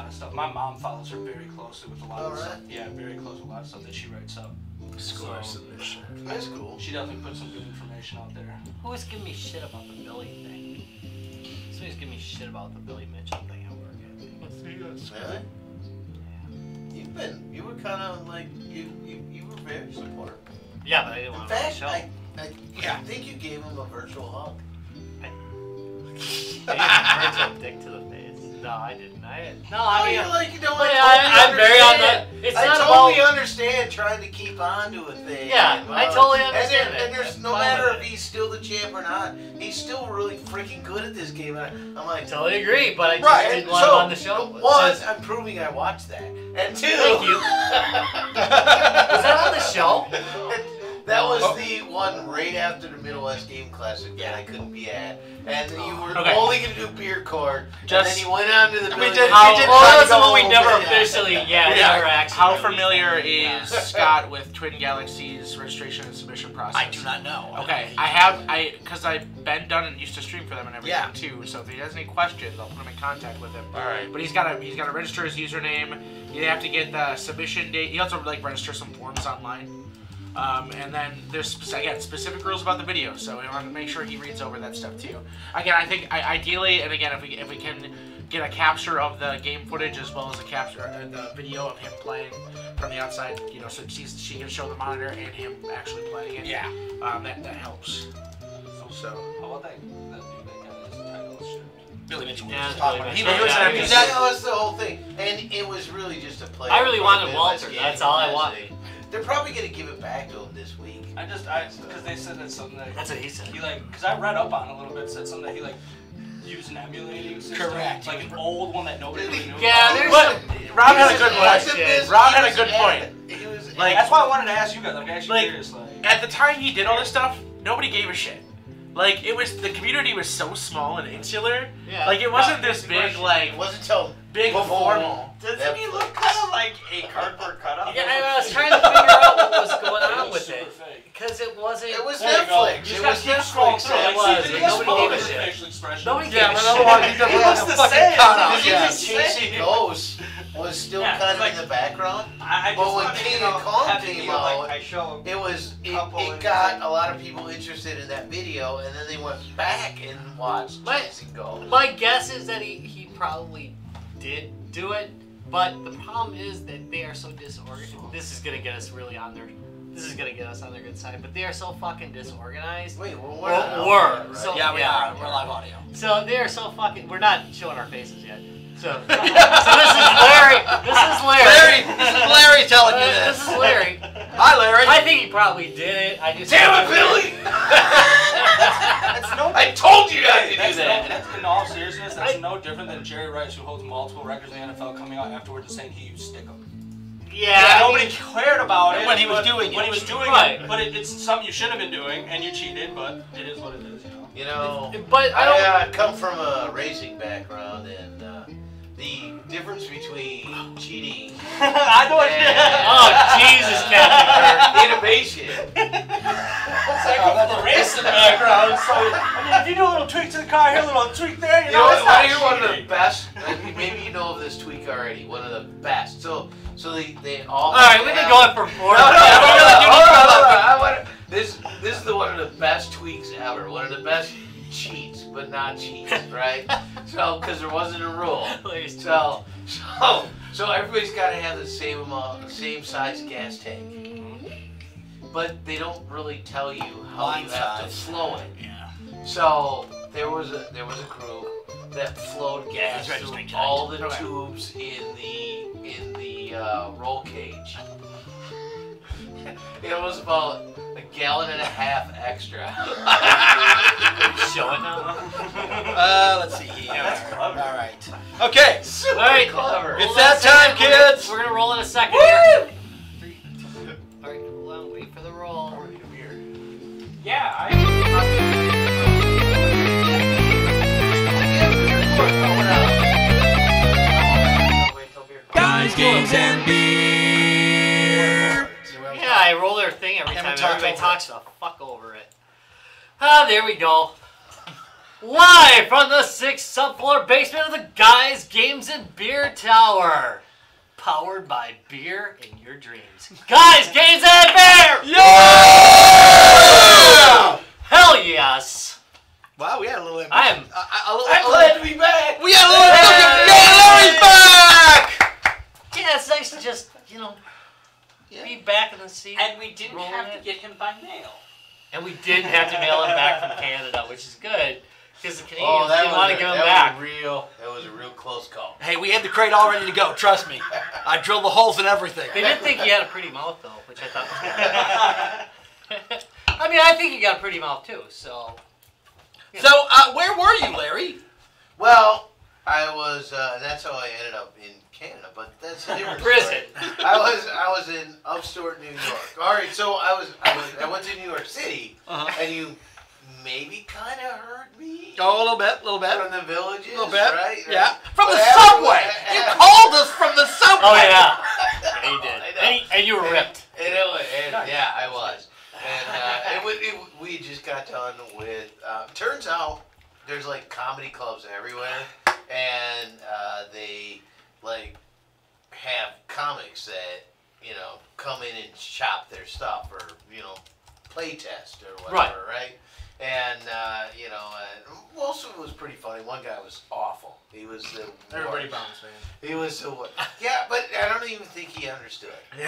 lot of stuff. My mom follows her very closely with a lot of stuff. Yeah, very close with a lot of stuff that she writes up. Score submission. That's cool. She definitely puts some good information out there. Who was giving me shit about the Billy thing? Somebody's giving me shit about the Billy Mitchell thing at work. Really? Yeah. You were kind of like, you were very supportive. Yeah, but I didn't want to In show. fact, I think you gave him a virtual hug. I gave him a virtual dick to the face. No, I didn't. I mean, you're like, you know, I'm very on the. It's I not totally about. understand trying to keep on to a thing. Yeah, I totally understand. And there's no matter if he's still the champ or not, he's still really freaking good at this game. And I'm like, Totally agree, but I just didn't want him on the show. One, I'm proving I watched that, and two, thank you. Was that on the show? That was the one right after the Midwest Game Classic that I couldn't be at. And you were only going to do beer court. And then you went on to the building. That was the one we never officially, never actually. How familiar is Scott with Twin Galaxies registration and submission process? I do not know. Okay, because I've been done and used to stream for them and everything too. So if he has any questions, I'll put him in contact with him. All right. But he's got to register his username. You have to get the submission date. You also register some forms online. And then there's specific rules about the video, so we want to make sure he reads over that stuff too. Again, I think ideally, and again, if we can get a capture of the game footage as well as a capture the video of him playing from the outside, you know, so she can show the monitor and him actually playing it. Yeah. That helps. So. How about that dude that got his Untitled Chapter? Billy Mitchell. Yeah, He Billy was That was the whole thing, and it was really just a play. I really wanted Walter. That's all I wanted. They're probably gonna give it back to him this week. Because they said that's something that That's what he said. he because I read up on it a little bit, said something that he used an emulating system. Correct. Like an old one that nobody really knew. Yeah, there's Rob had a good point. Rob had a good point. He was That's why I wanted to ask you guys. I'm actually curious. At the time he did all this stuff, nobody gave a shit. Like, the community was so small and insular. Yeah. Like, it wasn't this big, it wasn't so big formal. Doesn't he look kind of like a cardboard cutout? Yeah, I was trying to figure out what was going on with it. Because it wasn't. It was Netflix. It was Netflix. It was. Nobody gave a shit. Nobody gave a shit. He looks the same. Chasing Ghosts was still kind of in the background. But when King of Kong came out, it got a lot of people interested in that video, and then they went back and watched Chasing Ghosts. My guess is that he probably did do it, but the problem is that they are so disorganized. This is gonna get us really on their. This is gonna get us on their good side, but they are so fucking disorganized. Wait, we're right? So, yeah, we are. We're live audio. So they are so fucking. We're not showing our faces yet. So this is Larry. This is Larry. This is Larry telling you this. This is Larry. Hi, Larry. I think he probably did it. I just. Damn it, Billy! I told you not to do that. In all seriousness, that's no different than Jerry Rice, who holds multiple records in the NFL, coming out afterwards and saying he used Stickum. Yeah, nobody cared about it when he was doing it. When he was doing it, but it's something you shouldn't have been doing, and you cheated. But it is what it is, you know. But I come from a racing background, and the difference between cheating I know oh Jesus, Captain innovation. I come from a racing background, so I mean, if you do a little tweak to the car here, a little tweak there, you know it's not cheating. One of the best. Maybe you know of this tweak already. One of the best. So they all. All right, we've been going for 4 hours. This is one of the best tweaks ever. One of the best cheats, but not cheats, right? So because there wasn't a rule. So everybody's got to have the same size gas tank. But they don't really tell you how you have to flow it. Yeah. So there was a crew that flowed gas through all the tubes in the roll cage. It was about a gallon and a half extra. Show it now. Let's see here. That's clever. All right. Okay. Super clever. It's that time, kids. We're gonna roll in a second here. 3, 2. All right, hold on. Wait for the roll. Yeah, Guys, games, and beer. Yeah, I roll their thing every time. Everybody talks the fuck over it. Ah, there we go. Live from the 6th subfloor basement of the Guys, Games, and Beer Tower. Powered by beer in your dreams. Guys, Games, and Beer! Yeah! Hell yes! Wow, we had a little... I'm glad to be back! We had a little... Yeah, Larry's back! Yeah, it's nice to just, be back in the seat. And we didn't have to get him by mail. And we didn't have to mail him back from Canada, which is good. Because the Canadians didn't want to give him back. That was a real close call. Hey, we had the crate all ready to go, trust me. I drilled the holes and everything. They did think he had a pretty mouth, though, which I thought was good. I mean, I think he got a pretty mouth, too, so... So, where were you, Larry? Well, I was, and that's how I ended up in Canada, but that's a different prison. Story. I was in upstate New York. All right, so I went to New York City, and you maybe kind of heard me. Oh, a little bit. From the Villages, a little bit, right? Yeah. From the subway. You called us from the subway. Oh yeah, yeah, you did. And you were ripped. Yeah, I was. And we just got done with. Turns out there's like comedy clubs everywhere, and they like have comics that come in and shop their stuff or play test or whatever, right? And most of it was pretty funny. One guy was awful. He was the Everybody worst. bounds, man. He was the worst. Yeah, but I don't even think he understood. he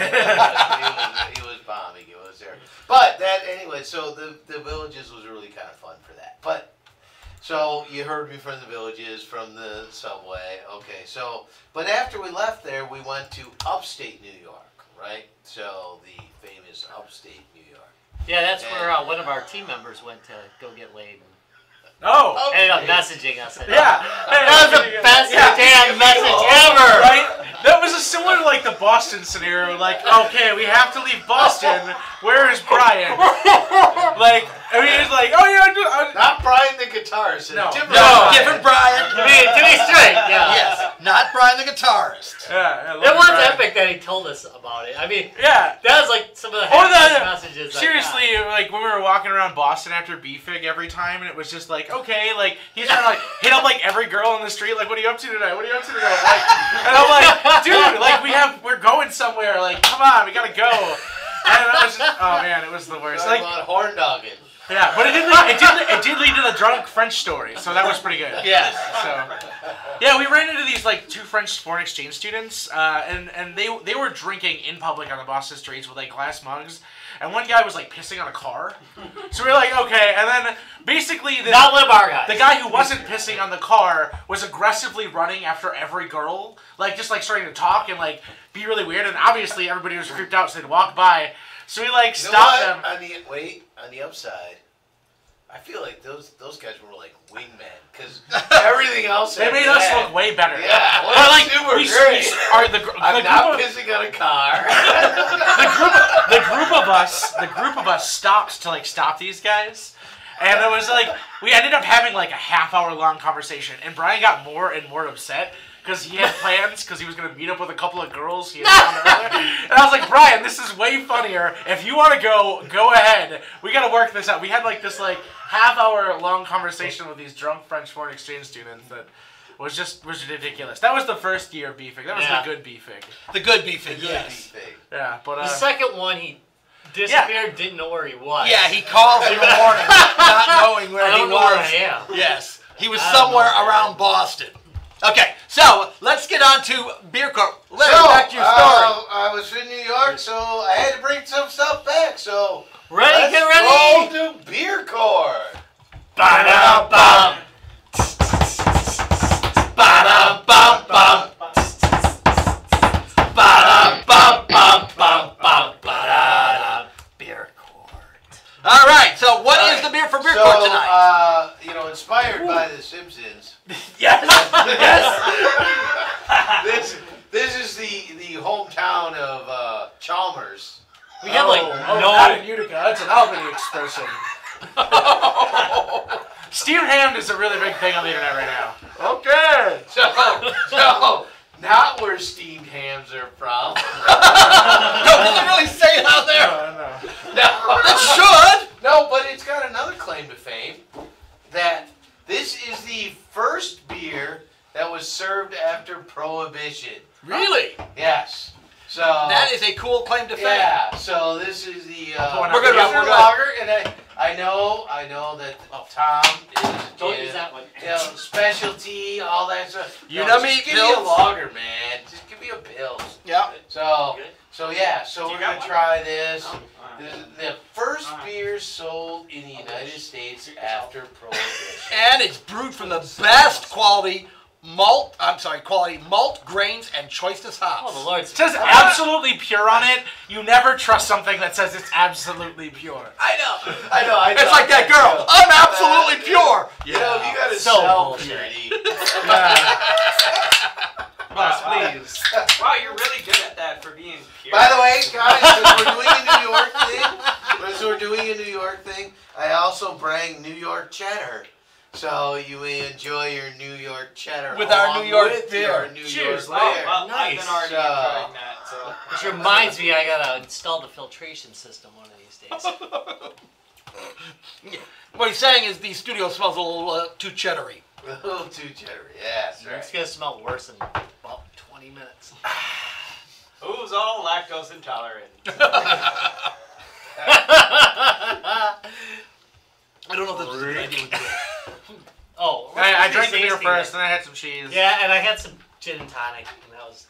was bombing. He was there. But anyway. So the Villages was really kind of fun for that. But so you heard me from the Villages, from the subway. Okay. So but after we left there, we went to upstate New York, right? So the famous upstate New York. Yeah, that's where one of our team members went to go get laid. Oh! Ended up messaging us. Yeah! That was the best damn message ever! Right? That was a similar to like the Boston scenario. Like, okay, we have to leave Boston. Where is Brian? Like, I mean, it's like, oh yeah, not Brian the guitarist. No, different Brian. To be straight, yeah. Yes, not Brian the guitarist. Yeah, it was epic that he told us about it. I mean, yeah, that was like some of the happiest messages. Seriously, like when we were walking around Boston after B-Fig every time, and it was just like, okay, like he's trying to like hit up like every girl on the street, like, what are you up to tonight? What are you up to tonight? Like, and I'm like, dude, like we're going somewhere. Like, come on, we gotta go. And I was just, oh man, it was the worst. Like horn dogging. Yeah, but it did lead to the drunk French story, so that was pretty good. Yes. So, yeah, we ran into these like two French foreign exchange students, and they were drinking in public on the Boston streets with like glass mugs, and one guy was like pissing on a car. So we were like, okay, and then basically the guy who wasn't pissing on the car was aggressively running after every girl, like just like starting to talk and like be really weird, and obviously everybody was creeped out, so they'd walk by. So we like stopped them. On the upside, I feel like those guys were like wingmen because everything else they made us look way better. Yeah, like super great. I'm not pissing on a car. the group of us stopped to like stop these guys, and it was like we ended up having like a half-hour long conversation, and Brian got more and more upset. Because he had plans, because he was going to meet up with a couple of girls he had found earlier. And I was like, Brian, this is way funnier. If you want to go ahead. We got to work this out. We had like this like half-hour long conversation with these drunk French foreign exchange students that was ridiculous. That was the first year of B-Fig. That was the good B-Fig. The good B-Fig, yes. Yeah, but the second one, he disappeared, didn't know where he was. Yeah, he calls in the morning not knowing where he was. Where I am. Yes, he was somewhere around Boston. Okay, so let's get on to Beer Corp. Back to your story. I was in New York, so I had to bring some stuff back. So get ready. Let's go to Beer Corp. Ba-da-bum. Ba-da-bum-bum. Ba-da-bum-bum-bum. Ba-da-da. Beer Corp. All right, so what is the beer for Beer Corp tonight? Inspired by The Simpsons. Yes. This is the hometown of Chalmers. We have like not in Utica. That's an Albany expression. Steamed ham is a really big thing on the internet right now. Okay. So not where steamed hams are from. No, does it really say it out there? No. It should. No, but it's got another claim to fame that This is the first beer that was served after Prohibition. Really? Yes. So that is a cool claim to fame. Yeah. So this is the we're good. lager, and I know that Tom is don't use that one. You know, specialty, all that stuff. You know me, just give me a lager, man. Just give me a Pils. Yeah. So we're gonna try this. This is the first beer sold in the United States after Prohibition. And it's brewed from the best quality malt, grains, and choicest hops. Oh, the Lord. It says absolutely pure on it. You never trust something that says it's absolutely pure. I know. It's like that girl. I'm absolutely pure. You know, if you gotta So sell bullshit. purity. Boss, please. Wow, you're really good at that for being pure. By the way, guys, since we're doing a New York thing, I also bring New York cheddar. So you may enjoy your New York cheddar with our New York beer. Cheers! Well, nice. I've been already enjoying that. So. Which reminds me, I gotta install the filtration system one of these days. What he's saying is the studio smells a little too cheddary. A little too cheddary, yeah, that's right. It's gonna smell worse in about 20 minutes. Who's all lactose intolerant? I don't know if this is a good idea. Oh, I drank the beer tasting first, it. then I had some cheese. Yeah, and I had some gin and tonic, and that was.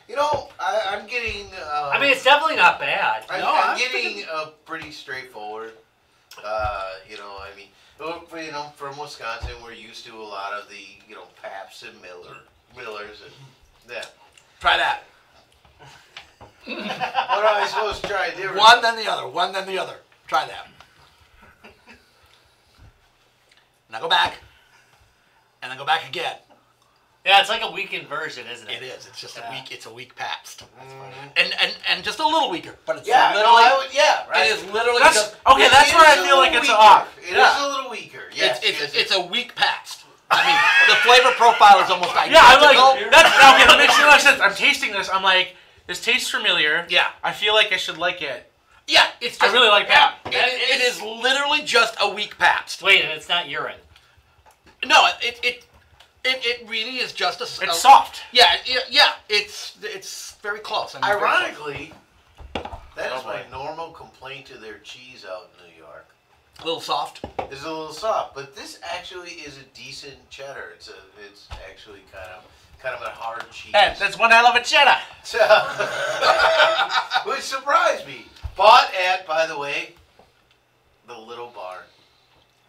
You know, I'm getting. I mean, it's definitely not bad. I'm getting pretty straightforward. You know, I mean, from Wisconsin, we're used to a lot of the Pabst and Millers, and yeah. Try that. What am I supposed to try different? One then the other. One then the other. Try that. Now go back. And then go back again. Yeah, it's like a weakened version, isn't it? It is. It's just a weak. It's a weak Pabst. And just a little weaker, but it's right. It is literally just. Okay, that's where I feel like it's off. It is a little weaker. Yes, it's a weak Pabst. I mean, the flavor profile is almost identical. Yeah, I'm like that's okay. That makes no sense. I'm tasting this. I'm like, this tastes familiar. Yeah. I feel like I should like it. Yeah, it's. Just, I really like that. It is literally just a weak Pabst. Wait, and it's not urine. No, it really is just a. It's soft. Yeah. It's very close. I mean, ironically, that is my normal complaint to their cheese out in New York. A little soft. It's a little soft, but this actually is a decent cheddar. It's actually kind of a hard cheese. Hey, that's one hell of a cheddar. Which surprised me. Bought at, by the way, the Little Barn.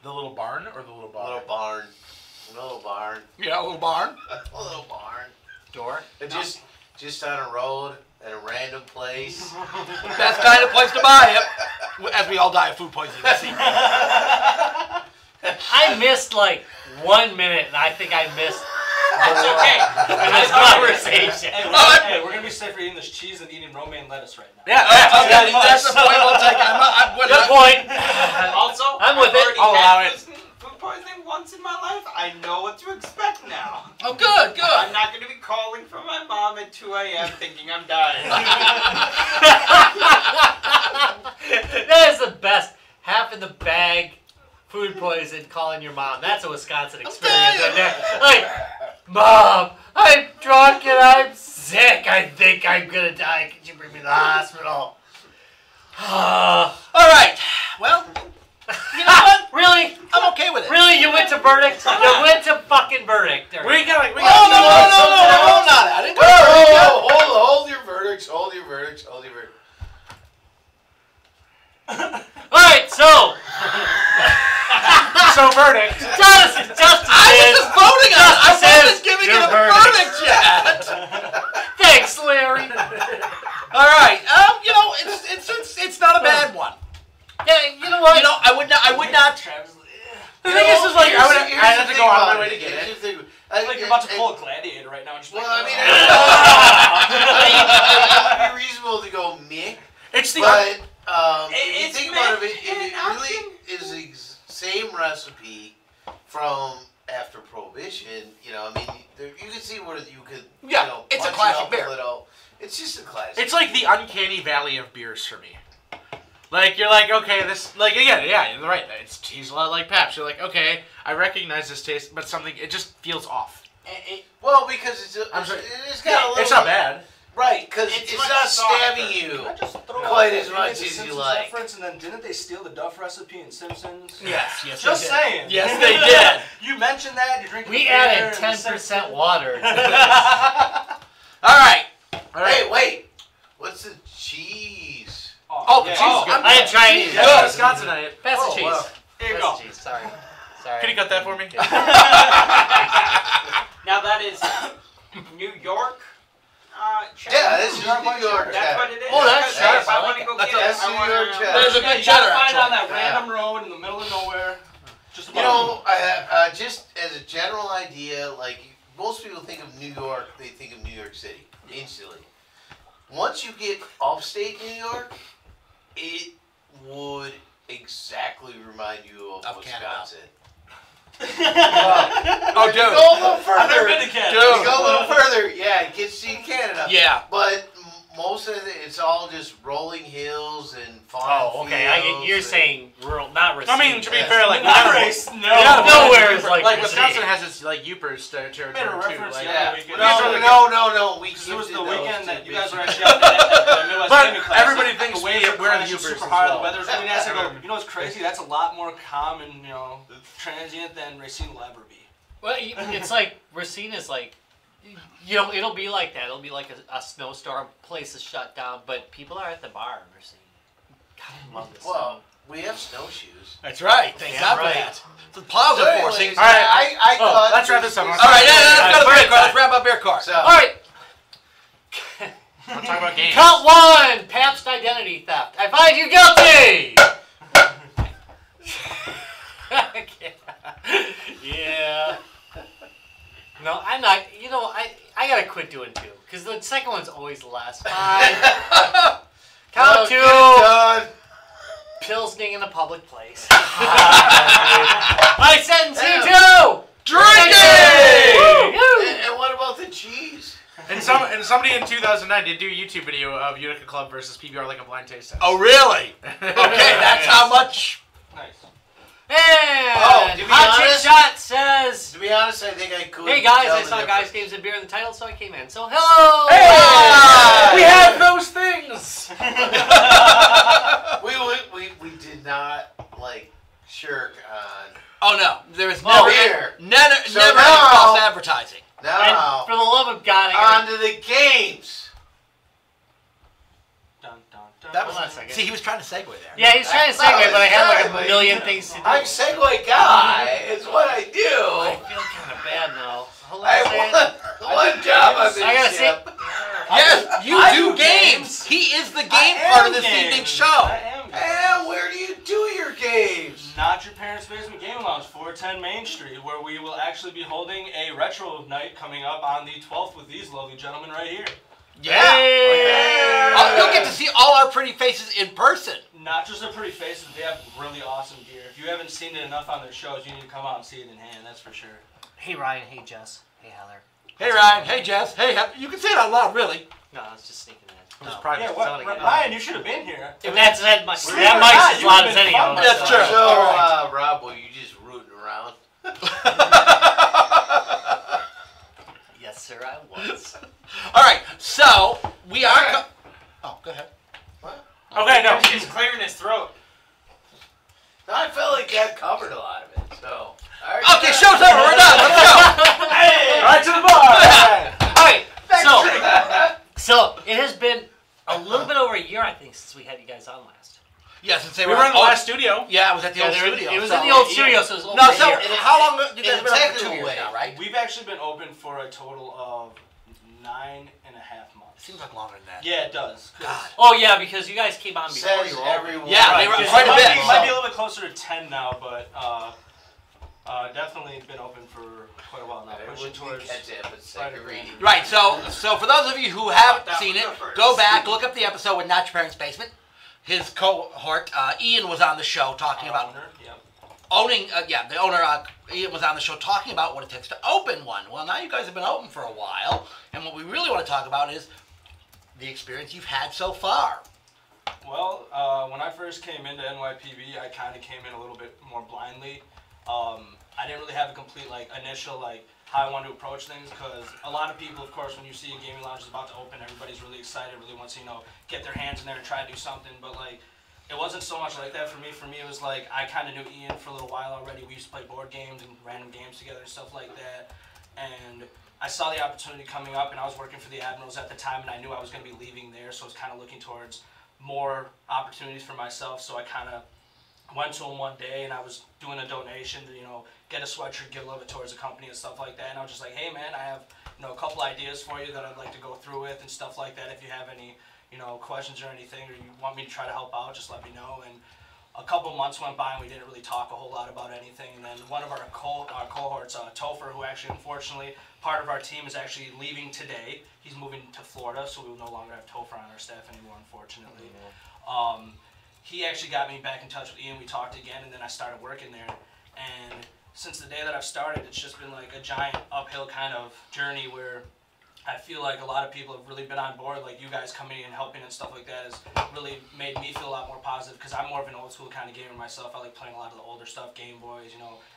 The little barn or the little barn? Little barn. Yeah, a little barn. A little barn. Door? Just on a road at a random place. Best kind of place to buy it. As we all die of food poisoning. I missed like 1 minute, and I think I missed That's okay. in this conversation. Hey, we're gonna be safe for eating this cheese and eating romaine lettuce right now. Yeah, that's the point we'll take. Good point. Also, I'm with it. I've already had food poisoning once in my life. I know what to expect now. Oh, good. I'm not going to be calling from my mom at 2 a.m. thinking I'm dying. That is the best. Half in the bag, food poison, calling your mom. That's a Wisconsin experience right there. Like, Mom, I'm drunk and I'm sick. I think I'm going to die. Could you bring me to the hospital? All right. Well, you know what? Really? I'm okay with it. Really? You went to verdict? You went to fucking verdict. We got No, not. I didn't go Hold your verdicts. Hold your verdicts. Alright, so. So verdict. Justice I was just voting on it. I wasn't giving it a verdict yet. Thanks, Larry. All right. It's not a bad one. Yeah, you know what? I would not. The thing is like I have to go out of my way to get it. It's like you're about to pull a gladiator right now. And just Well, like, I mean, it'd be reasonable to go meh. It's the But if you It's think about it, an it really is the same recipe from after Prohibition. You can see where you could. It's a punch it classic up beer. a little. It's just a classic. It's like the uncanny valley of beers for me. Like, you're like, okay, this, like, again, yeah, you're right. He's a lot like Paps. You're like, okay, I recognize this taste, but something, it just feels off. Well, because it's got a little... It's not bad. Right, because it's not stabbing you quite as much as you like. And then didn't they steal the Duff recipe in Simpsons? Yes, Just saying. Yes, they did. You mentioned that. You're drinking. We added 10% water. All right. Hey, wait. What's the cheese? Oh, the cheese is good. I ain't trying it. Yeah, Wisconsinite. Pass the cheese. Wow. Here you go. Cheese. Sorry. Can you cut that for me? Now that is New York. Yeah, this is New York. That's what it is. Oh, that's cheddar. cheddar. If I want to go get it, That's I New want York cheddar. There's a good You cheddar, gotta find it on actually. that random road in the middle of nowhere. Just You know, just as a general idea, like most people think of New York, they think of New York City instantly. Once you get upstate New York, it would exactly remind you of Wisconsin. Oh, dude. Go a little further. I've never been to Canada. You go a little further. Yeah, it gets you Canada. Yeah. But most of it's all just rolling hills and farm Oh, okay. You're saying rural, not Racine. I mean, to be fair, like, nowhere is like Wisconsin has its, like, Yoopers territory, Made a too. reference Like, the Yeah. other weekend. No. We It was gifted the those weekend to that you guys bitches. were actually out there. The Midwest But Gaming Classic. everybody thinks the waves we're are the crashing Yoopers super as hard. well. The weather's really nice. I go, you know what's crazy? That's a lot more calm and, you know, transient than Racine will ever be. Well, it's like Racine is like, you know, it'll be like that. It'll be like a snowstorm, place is shut down, but people are at the bar in Racine. God, I love this. Well, we have snowshoes. That's right. Thank Yeah, God for right. that. The plows are forcing. All right, I thought let's wrap this up. All right, let's go to beer card. Let's wrap up beer card. So, All right. Let's talk about games. Count one. Pabst identity theft. I find you guilty. Yeah. No, I'm not. You know, I gotta quit doing two because the second one's always the last. Fine. Count two. done. Pilsning in a public place. I sentence you to Drinking! And what about the cheese? And somebody in 2009 did do a YouTube video of Utica Club versus PBR like a blind taste test. Oh, really? Okay, that's how much. Nice. And to be Hot Chick honest- Shot says, To be honest, I think I could. "Hey guys, tell I the saw difference. Guys, Games, and Beer in the title, so I came in. So hello." Hey! We have those things. We did not like shirk on Oh, no. There is never beer. never So any now- false advertising. Now And for the love of God, I gotta, on to the games. Dun, dun, dun. That was, Hold on a second. see, he was trying to segue there. yeah, he's trying to That segue, was but I had like segue. a million things to do. I'm Segway guy. It's what I I do. feel kind of bad now. Hold on a I second. want one job on this I gotta ship. Yes, you I do do games. He is the game I part am of this games. evening's show. I am. And where do you do your games? Not Your Parents' Basement Game Lounge, 410 Main Street, where we will actually be holding a retro night coming up on the 12th with these lovely gentlemen right here. Yeah. Hey. You'll get to see all our pretty faces in person. Not just their pretty faces, they have really awesome gear. If you haven't seen it enough on their shows, you need to come out and see it in hand, that's for sure. Hey Ryan, hey Jess, hey Heather. Hey, Ryan. Hey, Jess. Hey, you can say it out loud, really. No, I was just sneaking in. It was private. Yeah, Someone what? again. Ryan, you should have been here. If that's that much, Believe it that or mic's not, as you loud would've as been any of fun them. That's with true. us. So, All right. Rob, were you just rooting around? Yes, sir, I was. All right, so we are. Oh, go ahead. Okay, no. He's clearing his throat. No, I felt like that covered a lot of it. So. Okay, show's over. We're done. Let's go. Hey! Right to the bar! Alright, so it has been a little bit over a year, I think, since we had you guys on last. Yes, and say We were in the last studio. Yeah, it was at the old Yeah, studio. it was so- in the old studio, so it was over No, a so year. how long have you guys in a been open for 2 technical years way. now, right? We've actually been open for a total of 9.5 months. Seems like longer than that. Yeah, it does. God. Oh yeah, because you guys came on before Says you were open. everyone. Yeah, they were Because quite a it bit. might be a little bit closer to 10 now, but definitely been open for quite a while now. Pushing towards Right, so for those of you who haven't seen it, go back, look up the episode with Not Your Parents' Basement. His cohort, Ian, was on the show talking about owner. Yep. owning, the owner, Ian was on the show talking about what it takes to open one. Well, now you guys have been open for a while, and what we really want to talk about is the experience you've had so far. Well, when I first came into NYPB, I kind of came in a little bit more blindly. I didn't really have a complete initial how I wanted to approach things, because a lot of people, of course, when you see a gaming lounge is about to open, everybody's really excited, really wants to get their hands in there and try to do something. But it wasn't so much like that for me. For me, it was I kind of knew Ian for a little while already. We used to play board games and random games together and stuff like that. And I saw the opportunity coming up, and I was working for the Admirals at the time, and I knew I was going to be leaving there, so I was kind of looking towards more opportunities for myself. So I kind of went to him one day, and I was doing a donation to get a sweatshirt, give a little bit towards the company and stuff like that. And I was just like, hey man, I have a couple ideas for you that I'd like to go through with and stuff like that. If you have any questions or anything, or you want me to try to help out, just let me know. And a couple months went by, and we didn't really talk a whole lot about anything. And then one of our cohorts, Topher, who actually, unfortunately, part of our team is actually leaving today. He's moving to Florida, so we will no longer have Topher on our staff anymore, unfortunately. He actually got me back in touch with Ian. We talked again, and then I started working there. And since the day that I've started, it's just been a giant uphill kind of journey where I feel like a lot of people have really been on board, you guys coming in and helping and stuff like that has really made me feel a lot more positive, because I'm more of an old school kind of gamer myself. I like playing a lot of the older stuff, Game Boys,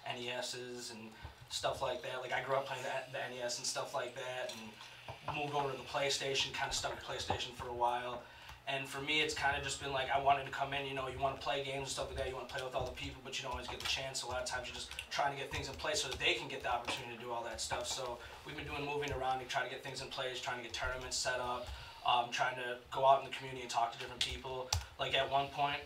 NESs and stuff like that. I grew up playing the NES and stuff like that, and moved over to the PlayStation, kind of stuck with PlayStation for a while. And for me, it's kind of just been I wanted to come in, you want to play games and stuff like that, you want to play with all the people, but you don't always get the chance. So a lot of times you're just trying to get things in place so that they can get the opportunity to do all that stuff. So we've been moving around and trying to get things in place, trying to get tournaments set up, trying to go out in the community and talk to different people. At one point,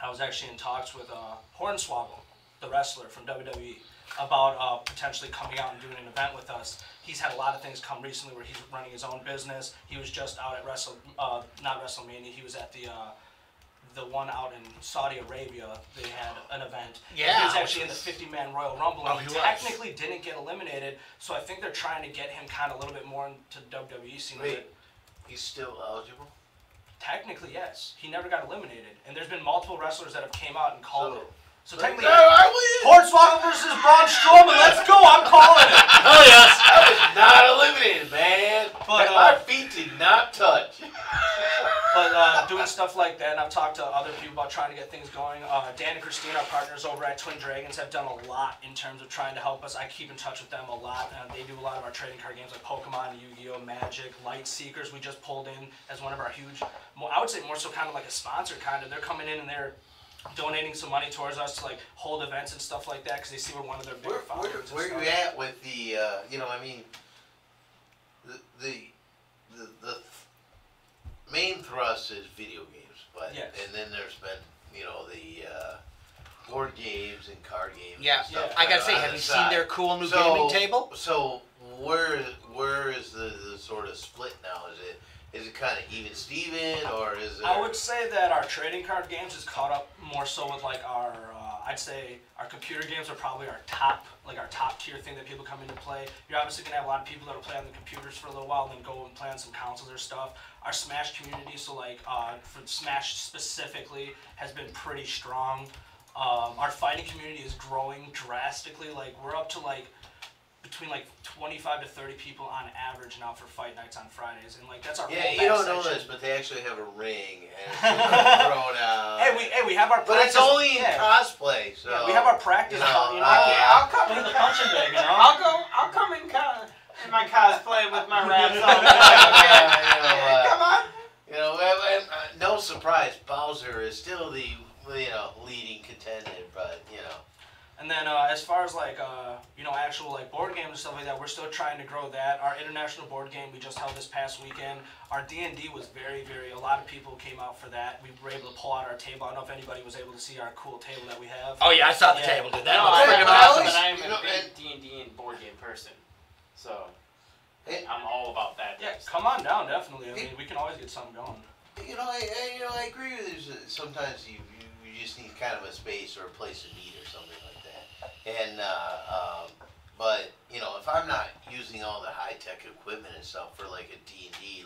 I was actually in talks with Hornswoggle, the wrestler from WWE, about potentially coming out and doing an event with us. He's had a lot of things come recently where he's running his own business. He was just out at not WrestleMania. He was at the one out in Saudi Arabia. They had an event. Yeah. He was actually in the 50-man Royal Rumble, and he technically didn't get eliminated. So I think they're trying to get him kind of a little bit more into WWE scene. Wait, he's still eligible? Technically, yes. He never got eliminated, and there's been multiple wrestlers that have came out and called it. So technically, Hornswoggle versus Braun Strowman. Let's go! I'm calling it. Oh yes, I was not eliminated, man. But my feet did not touch. But doing stuff like that, and I've talked to other people about trying to get things going. Dan and Christine, our partners over at Twin Dragons, have done a lot in terms of trying to help us. I keep in touch with them a lot. They do a lot of our trading card games like Pokemon, Yu-Gi-Oh, Magic, Light Seekers. We just pulled in as one of our huge, I would say more so kind of like a sponsor kind of. They're coming in and they're donating some money towards us to hold events and stuff like that, because they see we're one of their bigger followers. Where are you at with the the main thrust is video games, but yes. And then there's been the board games and card games. Yeah, and stuff I gotta say, have you seen their cool new gaming table? So where is the sort of split now? Is it kind of even Steven, or is it? I would say that our trading card games is caught up more so with our, I'd say our computer games are probably our top tier thing that people come in to play. You're obviously gonna have a lot of people that will play on the computers for a little while, and then go and play on some consoles or stuff. Our Smash community, so for Smash specifically, has been pretty strong. Our fighting community is growing drastically. We're up to between 25 to 30 people on average now for fight nights on Fridays, and that's our yeah. You don't know this, but they actually have a ring and it's thrown out. Hey, we have our practice. But it's only in cosplay, so yeah, we have our practice. I'll come in the punching bag. I'll come in my cosplay with my raps on. Come on. No surprise, Bowser is still the leading contender, but And then as far as actual board games and stuff like that, we're still trying to grow that. Our international board game we just held this past weekend. Our D&D was a lot of people came out for that. We were able to pull out our table. I don't know if anybody was able to see our cool table that we have. Oh yeah, I saw the table, dude. That was freaking awesome. But I'm a big D&D and board game person, so I'm all about that. Yeah, come on down, definitely. I mean, we can always get something going. I agree with you. Sometimes you just need kind of a space or a place to meet or something like that. And but if I'm not using all the high tech equipment and stuff for a D&D,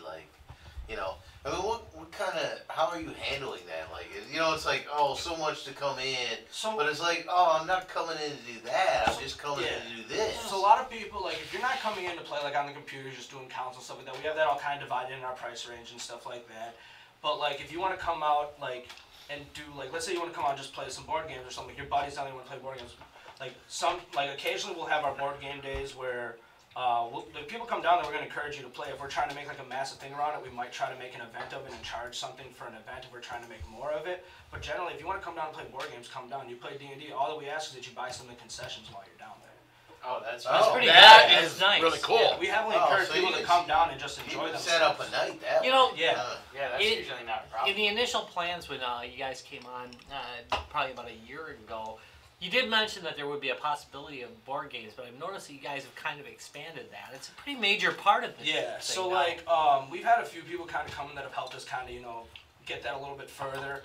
I mean, what kind of, how are you handling that? It's so much to come in, but it's I'm not coming in to do that. I'm just coming in to do this. So a lot of people, if you're not coming in to play on the computer, just doing counts and stuff like that, we have that all kind of divided in our price range and stuff like that. But like, if you want to come out like and do like, let's say you want to come out and just play some board games or something. Like your buddies down there want to play board games. Like occasionally we'll have our board game days where if people come down there, we're going to encourage you to play. If we're trying to make like a massive thing around it, we might try to make an event of it and charge something for an event if we're trying to make more of it. But generally, if you want to come down and play board games, come down. You play D&D. All that we ask is that you buy some of the concessions while you're down there. Oh, that's pretty good. That is nice. really cool. Yeah, we heavily encourage people to come down and just enjoy themselves. Set up a night that You know, Yeah. Yeah, that's usually not a problem. in the initial plans when you guys came on, probably about a year ago, you did mention that there would be a possibility of board games, but I've noticed that you guys have kind of expanded that. It's a pretty major part of this. Yeah, so now. like we've had a few people kind of come in that have helped us kind of get that a little bit further.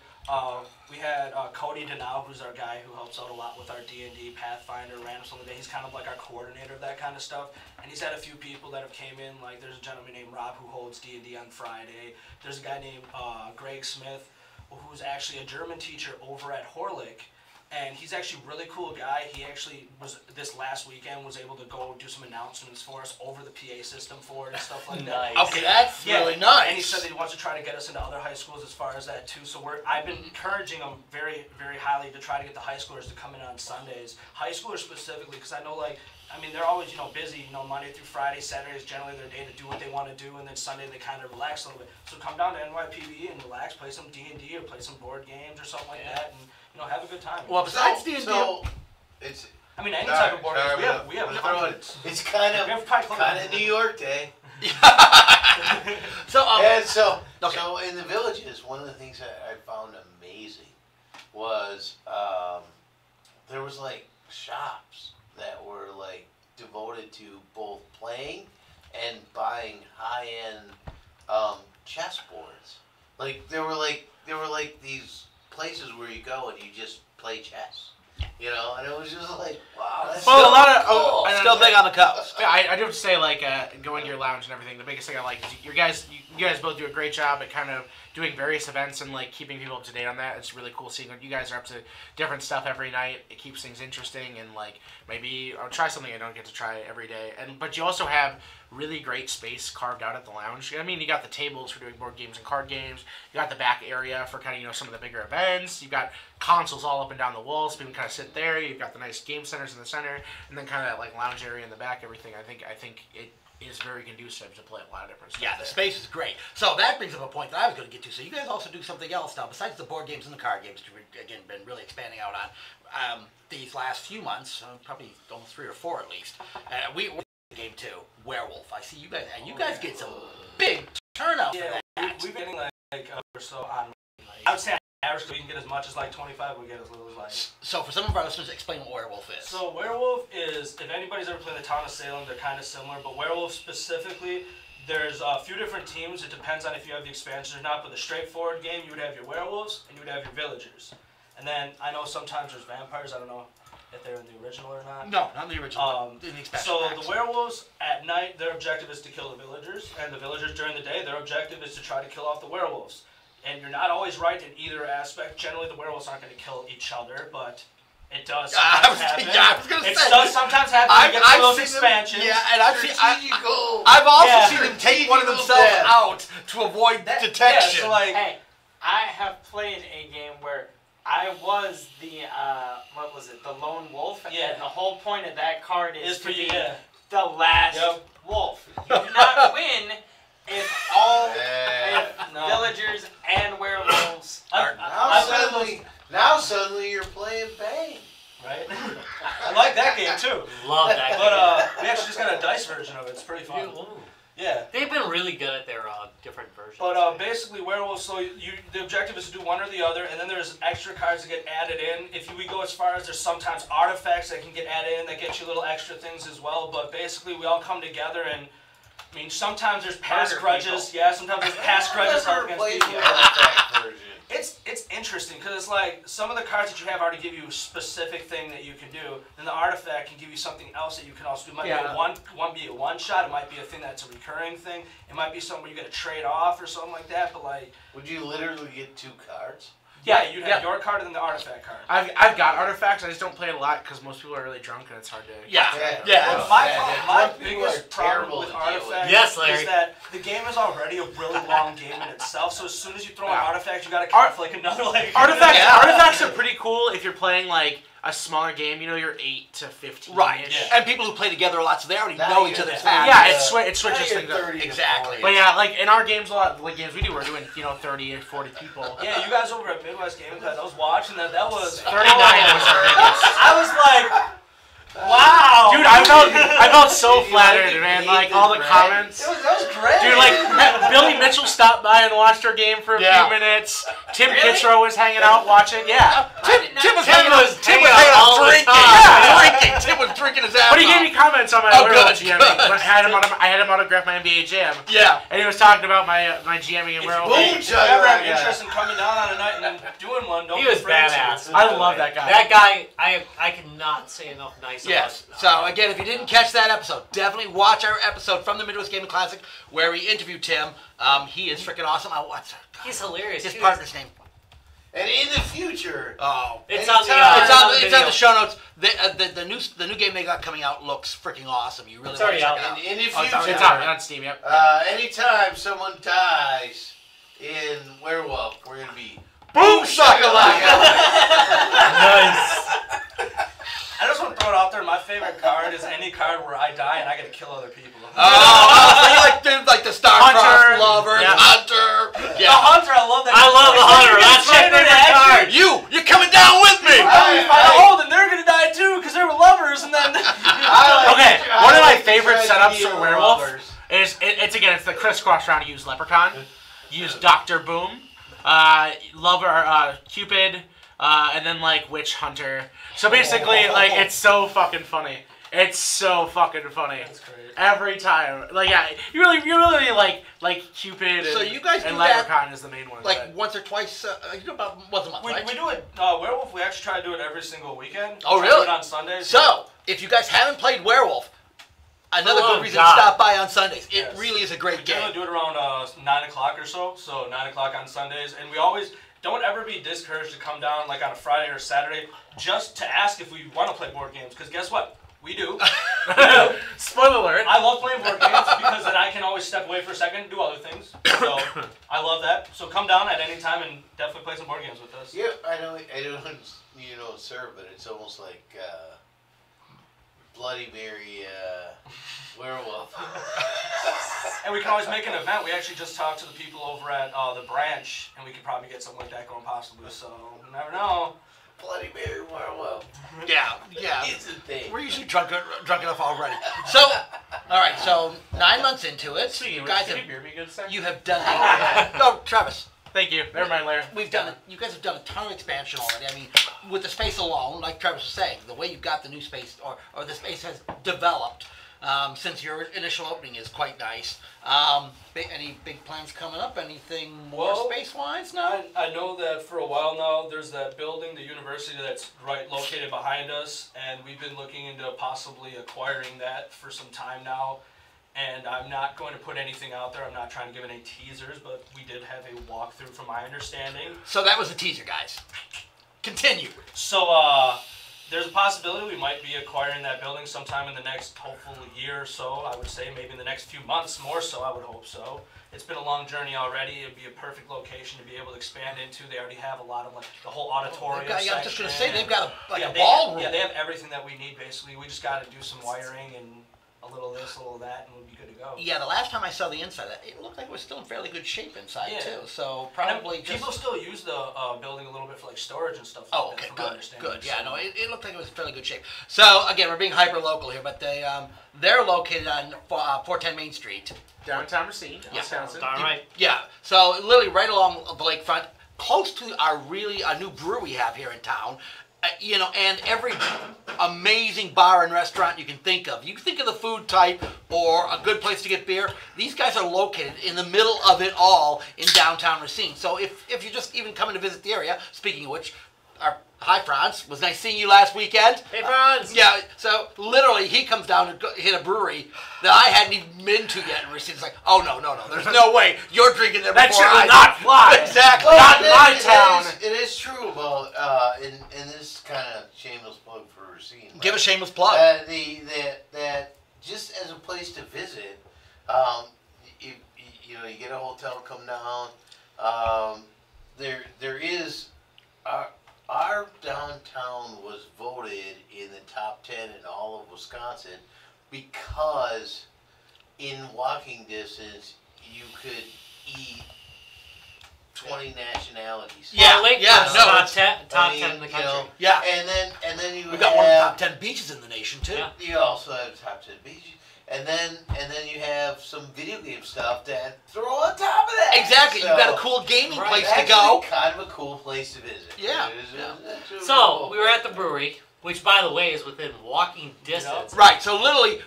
We had Cody Denau, who's our guy who helps out a lot with our D&D, Pathfinder, Random Something. He's kind of like our coordinator of that kind of stuff. And he's had a few people that have came in. Like there's a gentleman named Rob who holds D&D on Friday. There's a guy named Greg Smith, who's actually a German teacher over at Horlick. And he's actually a really cool guy. He actually was, this last weekend, was able to go do some announcements for us over the PA system for it and stuff like that. Nice. Okay, that's really nice. And he said that he wants to try to get us into other high schools as far as that too. So I've been encouraging him very, very highly to try to get the high schoolers to come in on Sundays. High schoolers specifically, because I know they're always, busy, Monday through Friday, Saturday is generally their day to do what they want to do, and then Sunday they kind of relax a little bit. So come down to NYPB and relax, play some D&D or play some board games or something like that, and have a good time. Well, besides D&D, it's. Any type of board games. We have hundreds. It's kind of New York Day. So in the villages, one of the things that I found amazing was there was like shops that were like devoted to both playing and buying high-end chessboards. Like there were like these places where you go and you just play chess. And it was just like, wow, that's well, so a lot of cool. still big on the coast. Yeah, I do have to say, like, going to your lounge and everything, the biggest thing I like is you guys both do a great job at kind of doing various events and, like, keeping people up to date on that. It's really cool seeing that you guys are up to different stuff every night. It keeps things interesting, and, like, maybe I'll try something I don't get to try every day. But you also have really great space carved out at the lounge. I mean, you got the tables for doing board games and card games. You got the back area for kind of, some of the bigger events. You've got consoles all up and down the walls, so people can kind of sit there. You've got the nice game centers in the center, and then kind of that, like, lounge area in the back, everything. I think it is very conducive to play a lot of different stuff. Yeah, the space is great. So that brings up a point that I was going to get to. So you guys also do something else now, besides the board games and the card games, which we've, again, been really expanding out on these last few months, probably almost 3 or 4 at least. We game too, Werewolf. I see you guys, and you guys get some big turnout for that. We've been getting like or so on. I would say on average we can get as much as like 25. We get as little as like. So for some of our listeners, explain what Werewolf is. So Werewolf is, if anybody's ever played the Town of Salem, they're kind of similar. But Werewolf specifically, there's a few different teams. It depends on if you have the expansions or not. But the straightforward game, you would have your werewolves and you would have your villagers. And then I know sometimes there's vampires. I don't know if they're in the original or not. No, not in the original. In the expansion so packs. The werewolves at night, their objective is to kill the villagers, and the villagers during the day, their objective is to try to kill off the werewolves. And you're not always right in either aspect. Generally, the werewolves aren't going to kill each other, but it does sometimes happen. Yeah, I was going to say. It does sometimes happen. You get those expansions. Yeah, and I've also seen them take one of themselves out to avoid detection. Yeah, so like, hey, I have played a game where I was the, the lone wolf, yeah. And the whole point of that card is to be yeah. the last wolf. You do not win if all villagers and werewolves are... Now suddenly you're playing Bane. Right? I like that game too. Love that game. But we actually just got a dice version of it. It's pretty fun. Yeah. They've been really good at their different versions. But basically, werewolves. So the objective is to do one or the other, and then there's extra cards that get added in. If we go as far as there's sometimes artifacts that can get added in that get you little extra things as well. But basically, we all come together and. I mean, sometimes there's past grudges. Yeah, sometimes there's past grudges held against people. It's interesting because it's like some of the cards that you have already give you a specific thing that you can do, and the artifact can give you something else that you can also do. It might be a one shot. It might be a thing that's a recurring thing. It might be something where you get to trade off or something like that. But like, would you literally get 2 cards? Yeah, you'd have your card and then the artifact card. I've got artifacts. I just don't play it a lot because most people are really drunk and it's hard to. Well, my biggest problem with artifacts is that the game is already a really long game in itself. So as soon as you throw an artifact, you got to count for like another like. Artifacts are pretty cool if you're playing like a smaller game. You know, you're 8 to 15. Right. Yeah. And people who play together a lot, so they already know each other's patterns. Yeah, it switches things up. Exactly. But yeah, like in our games, a lot of like games we do, we're doing 30 or 40 people. Yeah, you guys over at Midwest Gaming Class, I was watching that. That was 39 was our biggest. I was like. Wow, dude! I felt so flattered, man. Like all the comments. That was great, dude. Like Billy Mitchell stopped by and watched our game for a few minutes. Tim Kitzrow was hanging out watching. Yeah, Tim was hanging out drinking. Drinking. Tim was drinking his ass. But he gave me comments on my werewolf GMing. I had him autograph my NBA Jam. Yeah, and he was talking about my GMing and werewolf. If you ever have interest in coming down on a night and doing one, don't he was badass. I love that guy. That guy, I cannot say enough nice. Yes. So again, if you didn't catch that episode, definitely watch our episode from the Midwest Gaming Classic where we interviewed Tim. He is freaking awesome. He's hilarious. His partner's name. And in the future, it's on the show notes. The new game they got coming out looks freaking awesome. You really want to check it out. In the future, it's out on Steam. Yep. Anytime someone dies in Werewolf, we're gonna be boom shakalaka. Nice. I just want to throw it out there. My favorite card is any card where I die and I get to kill other people. So you like the Star-Crossed Lover, Hunter. Yeah. The Hunter, I love that. I love the Hunter. That's my favorite card. You're coming down with me. Oh, then they're gonna die too because they were lovers, and then. Okay, one of my favorite setups for werewolf is it's the crisscross round. You use Leprechaun, you use Dr. Boom, Lover, Cupid. And then like Witch Hunter. So basically, like it's so fucking funny. It's so fucking funny. That's great. Every time, like you really like Cupid. So you guys do and Leprechaun is the main one. Like once or twice. You do about once a month, right? We do it. Werewolf. We actually try to do it every single weekend. Oh really? We do it on Sundays. So if you guys haven't played Werewolf, another good reason to stop by on Sundays. It really is a great game. We do it around 9 o'clock or so. So 9 o'clock on Sundays, and we always. Don't ever be discouraged to come down like on a Friday or Saturday just to ask if we want to play board games. Because guess what? We do. Spoiler alert. I love playing board games because then I can always step away for a second and do other things. So I love that. So come down at any time and definitely play some board games with us. Yeah, I don't serve, but it's almost like Bloody Mary Werewolf. And we can always make an event. We actually just talked to the people over at the branch, and we could probably get something like that going possibly. So you never know. Bloody Mary Werewolf. Yeah. It's a thing. We're usually drunk enough already. So, all right. So 9 months into it, you guys have done it. No, Travis. Thank you. Never mind, Larry. We've done it. You guys have done a ton of expansion already. I mean, with the space alone, like Travis was saying, the way you've got the new space, or the space has developed since your initial opening is quite nice. Any big plans coming up? Anything more space-wise now? I know that for a while now, there's that building, the university that's located behind us, and we've been looking into possibly acquiring that for some time now. And I'm not going to put anything out there. I'm not trying to give any teasers, but we did have a walkthrough from my understanding. So that was a teaser, guys. Continue. So there's a possibility we might be acquiring that building sometime in the next, hopefully, year or so. I would say maybe in the next few months, more so, I would hope so. It's been a long journey already. It'd be a perfect location to be able to expand into. They already have a lot of the whole auditorium section. I'm just going to say they've got a ballroom. Yeah, they have everything that we need basically. We just got to do some wiring and a little this, a little that, and we'll be good to go. Yeah, the last time I saw the inside, it looked like it was still in fairly good shape inside too. So probably people still use the building a little bit for storage and stuff. Oh, okay, good. Yeah, no, it looked like it was in fairly good shape. So again, we're being hyper local here, but they're located on 410 Main Street, downtown Racine, Wisconsin. All right. Yeah, so literally right along the lakefront, close to a new brewery we have here in town. And every amazing bar and restaurant you can think of. You can think of the food type or a good place to get beer. These guys are located in the middle of it all in downtown Racine. So if you're just even coming to visit the area, speaking of which, our Hi, Franz. Was nice seeing you last weekend. Hey, Franz. Yeah, so literally he comes down and hit a brewery that I hadn't even been to yet, and Racine's like, oh, no, there's no way you're drinking there That before shit I will not fly. Exactly. Well, Not in my town. It is true about, in this kind of shameless plug for Racine. Give a shameless plug. That just as a place to visit, you know, you get a hotel, come down. There is our downtown was voted in the top 10 in all of Wisconsin because in walking distance you could eat 20 nationalities. Yeah, top 10 in the country. know, Yeah. And then you We've got one of the top 10 beaches in the nation, too. Yeah. You also have top 10 beaches. And then you have some video game stuff that throw on top of that. Exactly. So, You've got a cool gaming place to actually go. kind of a cool place to visit. Yeah. It's really So, cool. we were at the brewery, which, by the way, is within walking distance. Right, so literally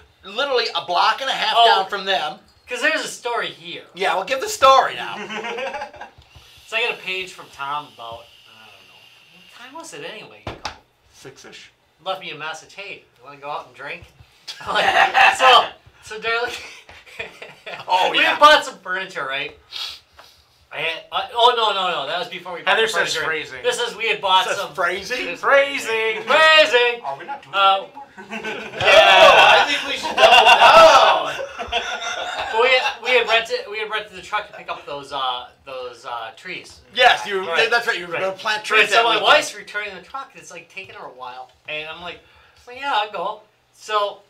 a block and a half down from them. Because there's a story here. Yeah, well, give the story now. So I got a page from Tom about, I don't know, what time was it anyway? He called. 6-ish. Left me a message, hey, you want to go out and drink? I'm like, so they're like, Oh, we yeah. had bought some furniture, right? No, that was before we bought Heather the says furniture. phrasing. This is, we had bought Says some... phrasing? Phrasing. Phrasing! Are we not doing that anymore? I think we should double down. But we had rented the truck to pick up those trees. Yes, Right. that's right. You were going to plant Right, trees. so that my weekend. wife's returning the truck, and it's like taking her a while. And I'm like, yeah, I'll go. So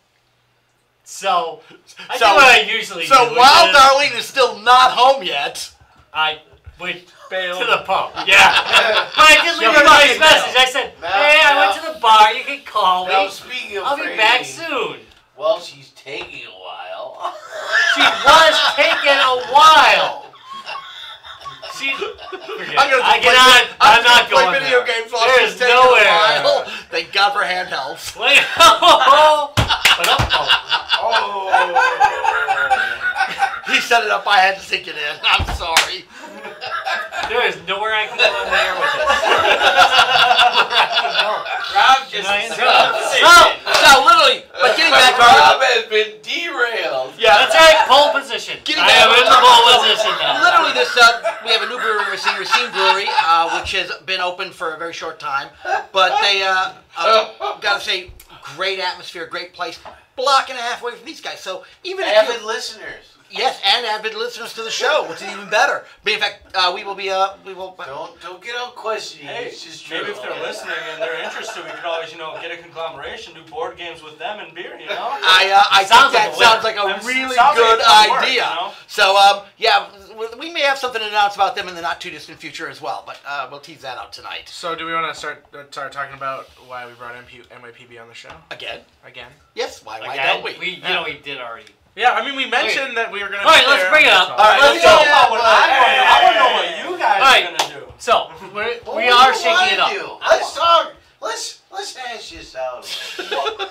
I do what I usually do. So while Darlene is still not home yet, I went Failed. to the pub. Yeah. But I did leave Yeah, a nice fucking message. I said, hey, I went to the bar. You can call me. Now, speaking of I'll be back phrasing, soon. well, she's taking a while. She was taking a while. I'm not play going video there. games while There's she's taking nowhere. a while. Thank God for handhelds. He set it up. I had to sink it in. I'm sorry. There is nowhere I can go on there with this. Rob just So literally, but getting back to Rob has been derailed. yeah, That's right, pole position. I am in the pole position now. literally this we have a new brewery, Racine Brewery, which has been open for a very short time, but they gotta say, great atmosphere, great place, block and a half away from these guys. So even if Avid listeners. yes, and avid listeners to the show, which is even better. But in fact, we will. Don't get all questioning. Hey, it's just true. maybe if they're listening and they're interested, we could always, get a conglomeration, do board games with them and beer, I think that sounds like a really good idea. So we may have something to announce about them in the not too distant future as well. But we'll tease that out tonight. So do we want to start talking about why we brought NYPB on the show? Again? Yes. Why Again, don't we? We did already. Yeah, I mean, we mentioned that we were going to. All right, let's bring it up. All right, Let's let's go. go. I want to know what you guys are going to do. So What we do are you shaking it wanna up. do? Let's talk. Let's hash this out.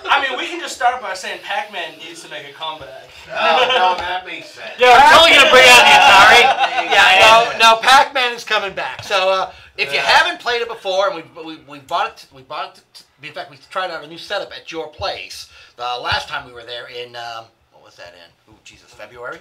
I mean, we can just start by saying Pac-Man needs to make a comeback. No, that makes sense. Yeah, we're totally gonna bring out the Atari. Yeah, no, Pac-Man is coming back. So if you haven't played it before, and we bought it. In fact, we tried out a new setup at your place the last time we were there in what was that in? Oh Jesus, February?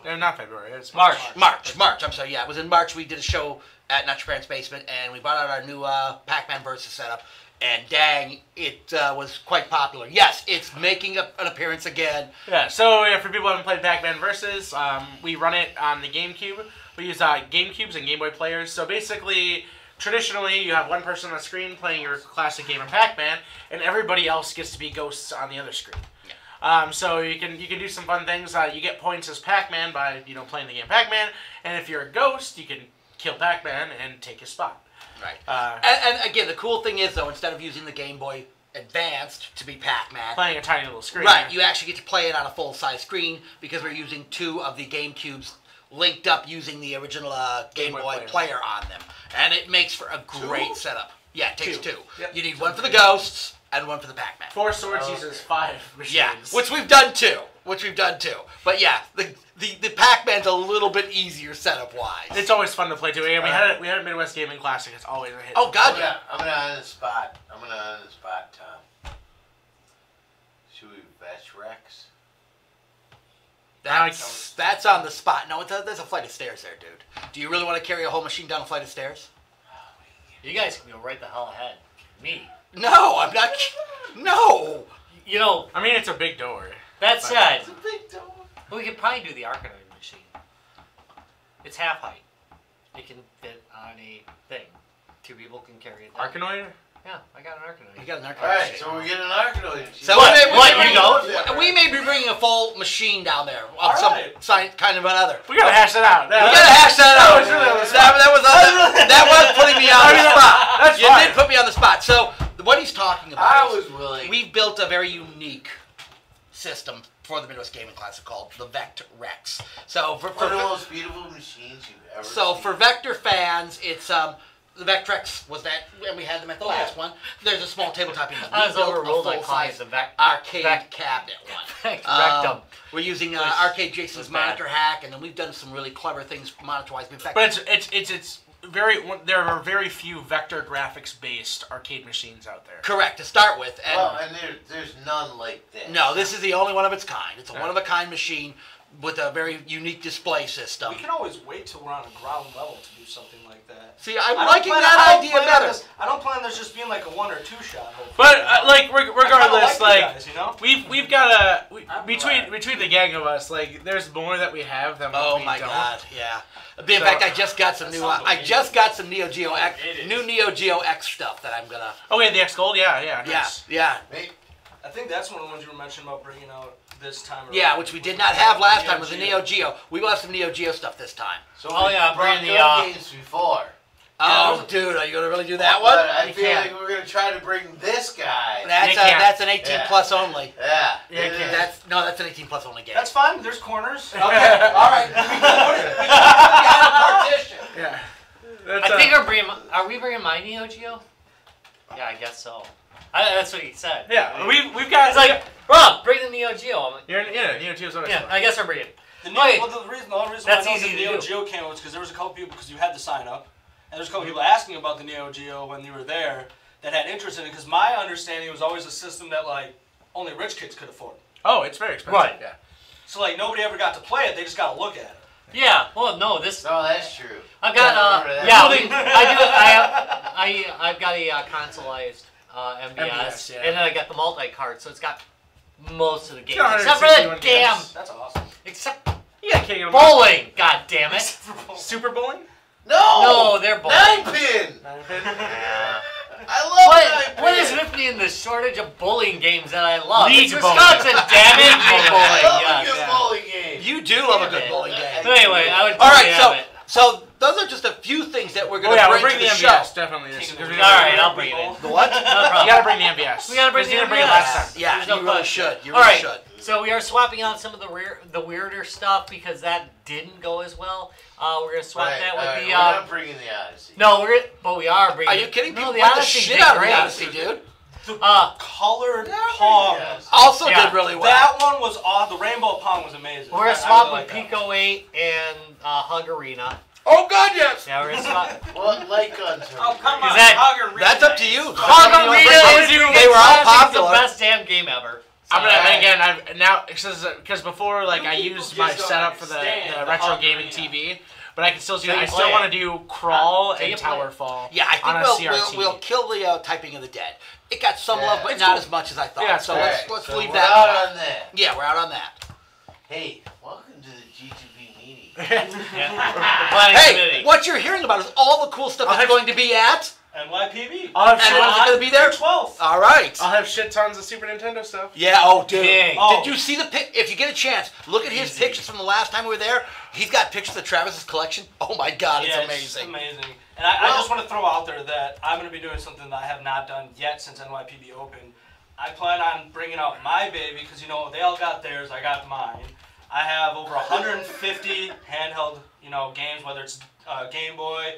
Not February. It's March. March. I'm sorry. Yeah, it was in March. We did a show at Not Your Parents' Basement, and we brought out our new Pac-Man versus setup. And dang, it was quite popular. Yes, it's making an appearance again. Yeah, so for people who haven't played Pac-Man Versus, we run it on the GameCube. We use GameCubes and Game Boy players. So basically, traditionally, you have one person on the screen playing your classic game of Pac-Man, and everybody else gets to be ghosts on the other screen. Yeah. So you can do some fun things. You get points as Pac-Man by playing the game Pac-Man, and if you're a ghost, you can kill Pac-Man and take his spot. Right. And again, the cool thing is, though, instead of using the Game Boy Advanced to be Pac-Man, playing a tiny little screen. Right, you actually get to play it on a full-size screen because we're using two of the GameCubes linked up using the original Game Boy player on them. And it makes for a great setup. Yeah, it takes two. Yep. You need one for the ghosts and one for the Pac-Man. Four Swords uses 5 machines. Yeah, which we've done too. which we've done too. But yeah, the Pac-Man's a little bit easier setup-wise. It's always fun to play too. And we had a Midwest Gaming Classic. It's always a hit. Oh God, yeah. I'm gonna on the spot. Tom. Should we fetch Rex? That's on the spot. No, there's a flight of stairs there, dude. Do you really want to carry a whole machine down a flight of stairs? You guys can go right the hell ahead. Me. No, I'm not. No. You know. I mean, it's a big door. That said, It's a big door. we could probably do the Arkanoid machine. It's half height. It can fit on a thing. 2 people can carry it down. Arkanoid? Yeah, I got an Arkanoid. You got an Arkanoid. All right, machine. so we're getting an Arkanoid. So we may be bringing a full machine down there of some kind of another. We gotta hash that out. We gotta hash that out. That was putting me on the spot. You did put me on the spot. So what he's talking about I was willing. We've built a very unique system for the Midwest Gaming Classic called the Vector Rex. So for one of the most beautiful machines you've ever seen. So for Vector fans, it's the Vectrex was that, and we had them at the last one. There's a small tabletop in I was overruled on calling it the arcade cabinet one. We're using Arcade Jason's monitor hack, and then we've done some really clever things monitor-wise. In fact, but it's very. There are very few vector graphics-based arcade machines out there. Correct to start with. And and there's none like this. No, this is the only one of its kind. It's a one-of-a-kind machine with a very unique display system. We can always wait till we're on a ground level to do something like that. See, I'm liking that idea better. I don't plan this just being like a 1 or 2 shot. But regardless, guys, you know? we've got between the gang of us, like there's more that we have than what we don't. God, yeah. In fact, I just got some Neo Geo X, new Neo Geo X stuff that I'm gonna. Oh, yeah, the X Gold, yeah, nice. yeah. I think that's one of the ones you were mentioning about bringing out this time. Yeah, which we did not have last time was the Neo Geo. We will have some Neo Geo stuff this time. So bringing the games before. Oh, dude, are you gonna really do that one? But I feel like we're gonna try to bring this guy. That's an 18 plus only. Yeah. That's an 18 plus only game. That's fine. There's corners. Okay, all right. We can put it behind a partition. Yeah. I think are we bringing my Neo Geo? Yeah, I guess so. That's what he said. Yeah, we've got. It's like, Rob, bring the Neo Geo. Like, Neo Geo's always fun. I guess we're bringing. The only reason why that's I know easy the Neo Geo came was because there was a couple people, because you had to sign up, and there's a couple people asking about the Neo Geo when you were there that had interest in it, because my understanding was always a system that like only rich kids could afford. Oh, it's very expensive. Right. Yeah. So like nobody ever got to play it; they just got to look at it. Yeah. Well, no, this. No, that's true. I've got I've got a consoleized MBS, and then I got the multi-card, so it's got most of the games except for that damn. That's awesome. Except bowling. God damn it. Super bowling? No, they're bowling. 9-pin. 9-pin? I love 9-pin. What is with me in the shortage of bowling games that I love? League it's bowling. Wisconsin, damn it. I love a good Yes. bowling game. You do love a good bowling game. But anyway, I would. All right, so those are just a few things that we're going to bring to the show. MBS, definitely. Alright, I'll bring it in. The what? No problem. You gotta bring the MBS. We gotta bring the You didn't bring it MBS. last time. Yeah, There's no you really question. should. You really Alright, should. so we are swapping out some of the weirder stuff because that didn't go as well. We're gonna swap that with the. We're not bringing the Odyssey. No, but we are bringing. Are you kidding? People No, the played the Odyssey shit did out of great. the Odyssey, dude. Colored Pong. Yes. Also Yeah. did really well. That one was awesome. The Rainbow Pong was amazing. We're gonna I swap really with like that. Pico 8 and Hug Arena. Oh God, yes. Yeah, we're gonna swap. What light guns are Oh, come Is on. that- Hug Arena. That's up to you. Hug Arena They were all popular. the best damn game ever. I'm gonna Alright. again. I've now because before like I used my just don't setup for the understand the retro Hug gaming Arena. TV, but I can still do. So you I still play want it. to do crawl So you and play tower it. fall. Yeah, I on a think CRT. we'll kill the Typing of the Dead. It got some Yeah. love, but It's not cool. as much as I thought. Yeah, so Alright, let's so leave we're that. out on that. Yeah, we're out on that. Hey, welcome to the G2B meeting. Yeah. Planning Hey, committee. what you're hearing about is all the cool stuff that's going to be at. NYPB. I'll have And shit. when's it going to be there? 12th. All right. I'll have shit tons of Super Nintendo stuff. Yeah. Oh, dude. Dang. Oh. Did you see the pic? If you get a chance, look at his pictures from the last time we were there. He's got pictures of Travis's collection. Oh my God, it's Yeah, amazing. It's amazing. And I just want to throw out there that I'm going to be doing something that I have not done yet since NYPB opened. I plan on bringing out my baby because, you know, they all got theirs. I got mine. I have over 150 handheld, games, whether it's Game Boy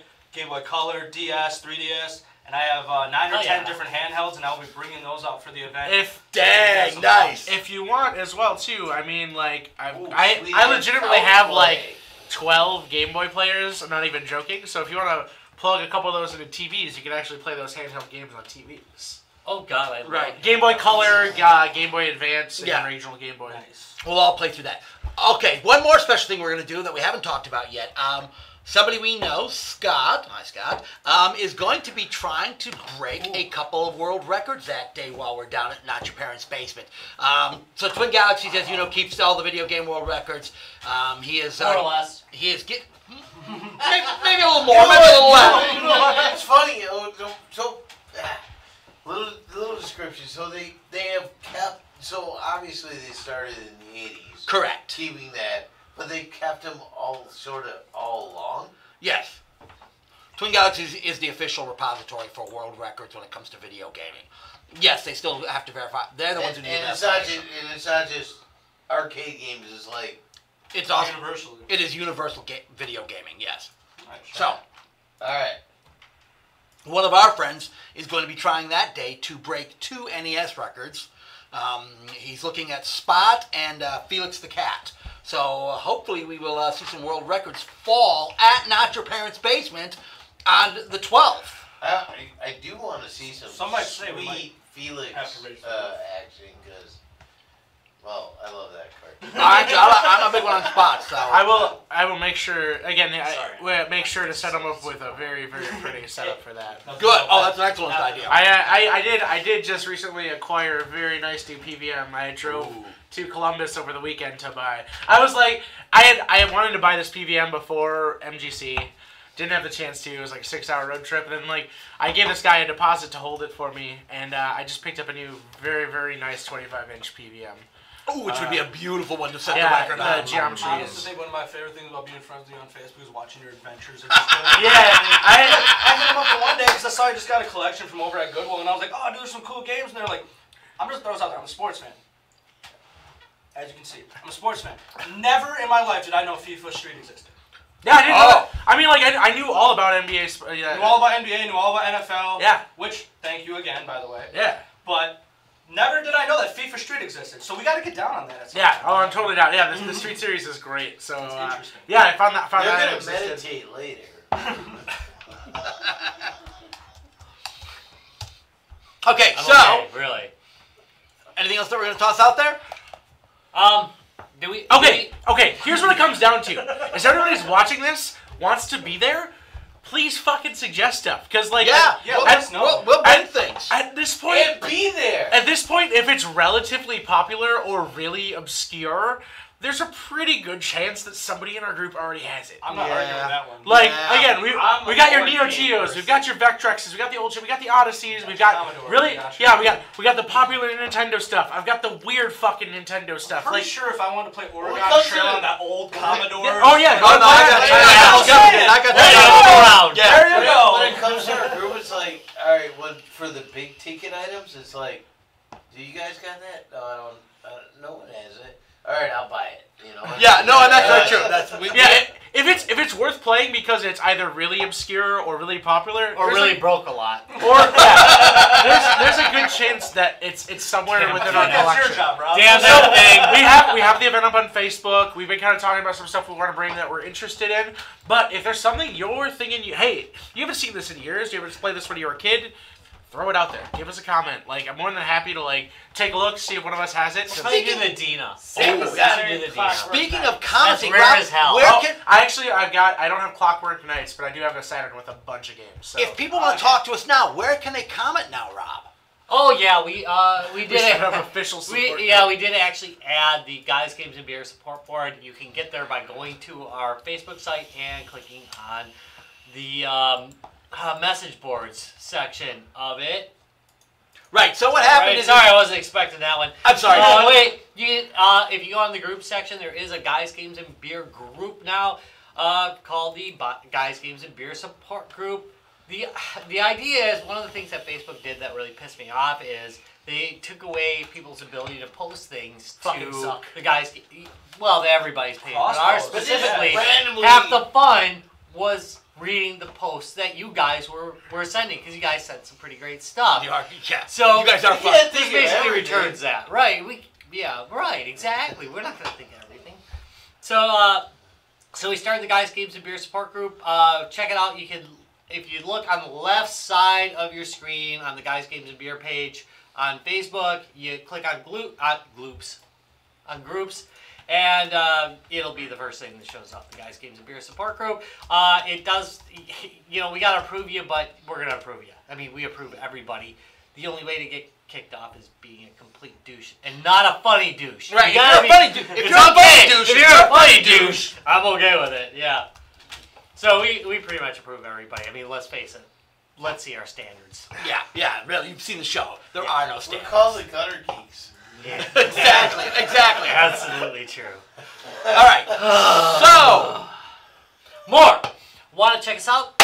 Color, DS, 3DS, And I have 9 or 10 different handhelds, and I'll be bringing those out for the event. Dang, nice. If you want as well too, I mean, like I legitimately have like 12 Game Boy players. I'm not even joking. So if you want to plug a couple of those into TVs, you can actually play those handheld games on TVs. Oh God, I love Game Boy Color, Game Boy Advance, and regional Game Boy. Nice. We'll all play through that. Okay, one more special thing we're going to do that we haven't talked about yet. Somebody we know, Scott, is going to be trying to break a couple of world records that day while we're down at Not Your Parents' Basement. So Twin Galaxies, as you know, keeps all the video game world records. He is more or less. He is maybe a little more, maybe a little less. It's funny. So little description. So they have kept. So obviously they started in the 80s. Correct. Keeping that. But they kept them all along? Yes. Twin Galaxies is the official repository for world records when it comes to video gaming. Yes, they still have to verify. They're the ones who need that. And it's not just arcade games. It's like it's also universal. It is universal video gaming. Yes. Right, so, all right. One of our friends is going to be trying that day to break 2 NES records. He's looking at Spot and Felix the Cat. So hopefully we will see some world records fall at Not Your Parents' Basement on the 12th. I do want to see some sweet Felix action because, well, I love that cartoon. I'm a big one on Spot, so I will make sure again. Make sure to set them up with a very, very pretty setup for that. Good. Oh, that's an excellent idea. I did just recently acquire a very nice new PVM. I drove to Columbus over the weekend to buy. I was like, I had wanted to buy this PVM before MGC. Didn't have the chance to. It was like a 6-hour road trip. And then like I gave this guy a deposit to hold it for me, and I just picked up a new, very, very nice 25-inch PVM. Oh, which would be a beautiful one to set the record on. Geometry honestly, one of my favorite things about being friends with you on Facebook is watching your adventures. I hit him up for one day because I saw you just got a collection from over at Goodwill, and I was like, oh, dude, there's some cool games. And they're like, I'm just throwing this out there. I'm a sports fan. As you can see, I'm a sports fan. Never in my life did I know FIFA Street existed. Yeah, I didn't know that. I mean, like, I knew all about NBA. Knew all about NBA, knew all about NFL. Yeah. Which, thank you again, by the way. Yeah. But never did I know that FIFA Street existed. So we got to get down on that. Yeah. Oh, I'm totally down. Yeah, the Street series is great. So. It's interesting. Yeah, I found that. They're gonna meditate later. Okay, really. Anything else that we're gonna toss out there? Okay, here's what it comes down to. If everybody who's watching this wants to be there, please fucking suggest stuff. Because, like, we'll bring things. At this point... And be there! At this point, if it's relatively popular or really obscure, there's a pretty good chance that somebody in our group already has it. I'm not arguing with that one. Like, again, we got your Neo Geos, we've got your Vectrexes, we got the old shit, we got the Odysseys, we've got we got the popular Nintendo stuff. I've got the weird fucking Nintendo stuff. I'm pretty sure if I wanted to play Oregon Trail on that old Commodore. I got that. There you go. When it comes to our group, it's like, alright, for the big ticket items, it's like, do you guys got that? No, I don't. No one has it. All right, I'll buy it. You know. Yeah, no, and that's very true. If it's worth playing because it's either really obscure or really popular or really broke a lot, or there's a good chance that it's somewhere within our collection. That's your job, Rob. Damn that thing. We have the event up on Facebook. We've been kind of talking about some stuff we want to bring that we're interested in. But if there's something you're thinking, hey, you haven't seen this in years. You haven't played this when you were a kid. Throw it out there. Give us a comment. Like, I'm more than happy to take a look, see if one of us has it. Speaking of Dina. Speaking of commenting, rare as hell. I don't have Clockwork Nights, but I do have a Saturn with a bunch of games. So. If people want to talk to us now, where can they comment now, Rob? Oh yeah, we did set up official support. We did actually add the Guys Games and Beer support board. You can get there by going to our Facebook site and clicking on the message boards section of it. Right. So what happened is... Sorry, I wasn't expecting that one. I'm sorry. Wait. If you go on the group section, there is a Guys Games and Beer group now called the Guys Games and Beer support group. The idea is, one of the things that Facebook did that really pissed me off is they took away people's ability to post things to the guys. Well, to everybody's page, but ours specifically, half the fun was reading the posts that you guys were sending, because you guys sent some pretty great stuff. Yeah. So you guys are fun. This basically returns that, right? Right, exactly. We're not going to think of everything. So, so we started the Guys, Games, and Beer support group. Check it out. You can, if you look on the left side of your screen on the Guys, Games, and Beer page on Facebook, you click on groups, and it'll be the first thing that shows up. The Guys, Games, and Beer support group. It does, we got to approve you, but we're going to approve you. I mean, we approve everybody. The only way to get kicked off is being a complete douche, and not a funny douche. Right, if you're a funny douche, if you're a funny douche, I'm okay with it, yeah. So we pretty much approve everybody. I mean, let's face it. Let's see our standards. Yeah, really, you've seen the show. There are no standards. We're called the Gutter Geeks. Yeah. Exactly. Absolutely true. Alright, so, more. Want to check us out?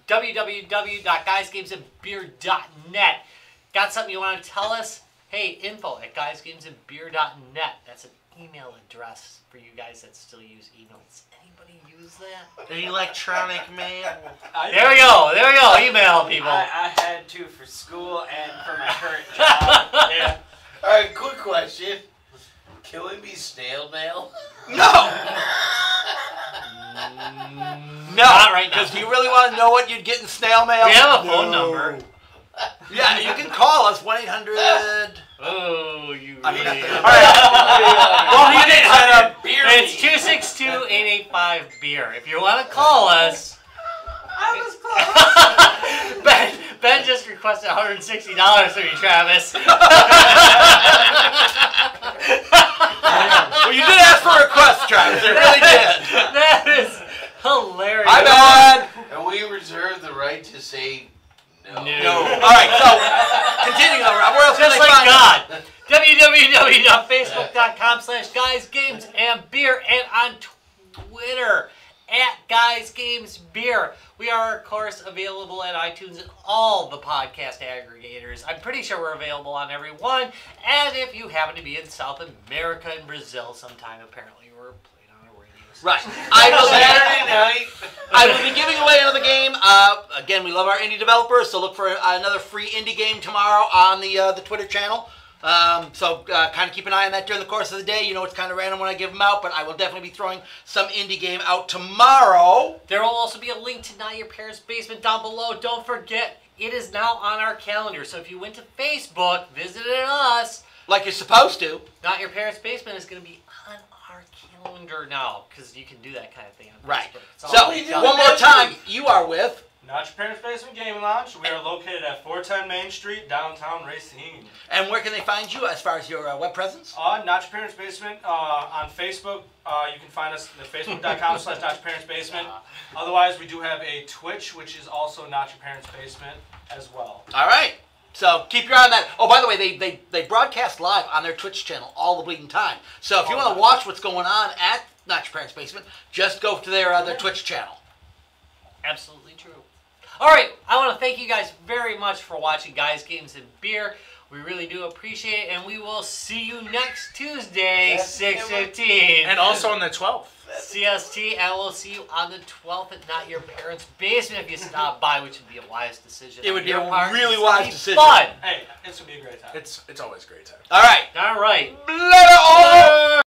www.guysgamesandbeer.net. Got something you want to tell us? Hey, info@guysgamesandbeer.net. That's an email address for you guys that still use email. Does anybody use that? Electronic mail. There we go. Email people. I had to for school and for my current job. Yeah. Alright, quick question. Can we be snail mail? no! Not right now. Because do you really want to know what you'd get in snail mail? We have a phone number. Yeah, you can call us 1-800. Oh, you I mean, really. all right. Well, he did set up. It's 262-885-BEER. If you want to call us. I was close. Ben just requested $160 from you, Travis. Well, you did ask for a request, Travis. You really did. That is hilarious. My bad. And we reserve the right to say no. No. All right, so continuing on, Rob. Where else Just can they like find God. www.facebook.com/guysgamesandbeer and on Twitter @guysgamesbeer. We are, of course, available at iTunes and all the podcast aggregators. I'm pretty sure we're available on every one. And if you happen to be in South America and Brazil sometime, apparently we're playing on a radio station. Right. Saturday night. I will be giving away another game. Again, we love our indie developers, so look for another free indie game tomorrow on the Twitter channel. So kind of keep an eye on that during the course of the day. You know, it's kind of random when I give them out, but I will definitely be throwing some indie game out tomorrow. There will also be a link to Not Your Parents' Basement down below. Don't forget, it is now on our calendar. So if you went to Facebook, visited us, like you're supposed to, Not Your Parents' Basement is going to be on our calendar now, because you can do that kind of thing on right. Facebook. So one more time, you are with Not Your Parents' Basement Gaming Lounge. We are located at 410 Main Street, downtown Racine. And where can they find you as far as your web presence? Not Your Parents' Basement on Facebook. You can find us at facebook.com/NotYourParentsBasement. Otherwise, we do have a Twitch, which is also Not Your Parents' Basement as well. All right. So keep your eye on that. Oh, by the way, they broadcast live on their Twitch channel all the bleeding time. So if you want to watch what's going on at Not Your Parents' Basement, just go to their Twitch channel. Absolutely true. All right, I want to thank you guys very much for watching Guys, Games, and Beer. We really do appreciate it, and we will see you next Tuesday, 6:15. And also on the 12th. CST, and we'll see you on the 12th at Not Your Parents' Basement if you stop by, which would be a wise decision. It would be a part. really wise decision. Fun. Hey, this would be a great time. It's always a great time. All right. All right. Later on.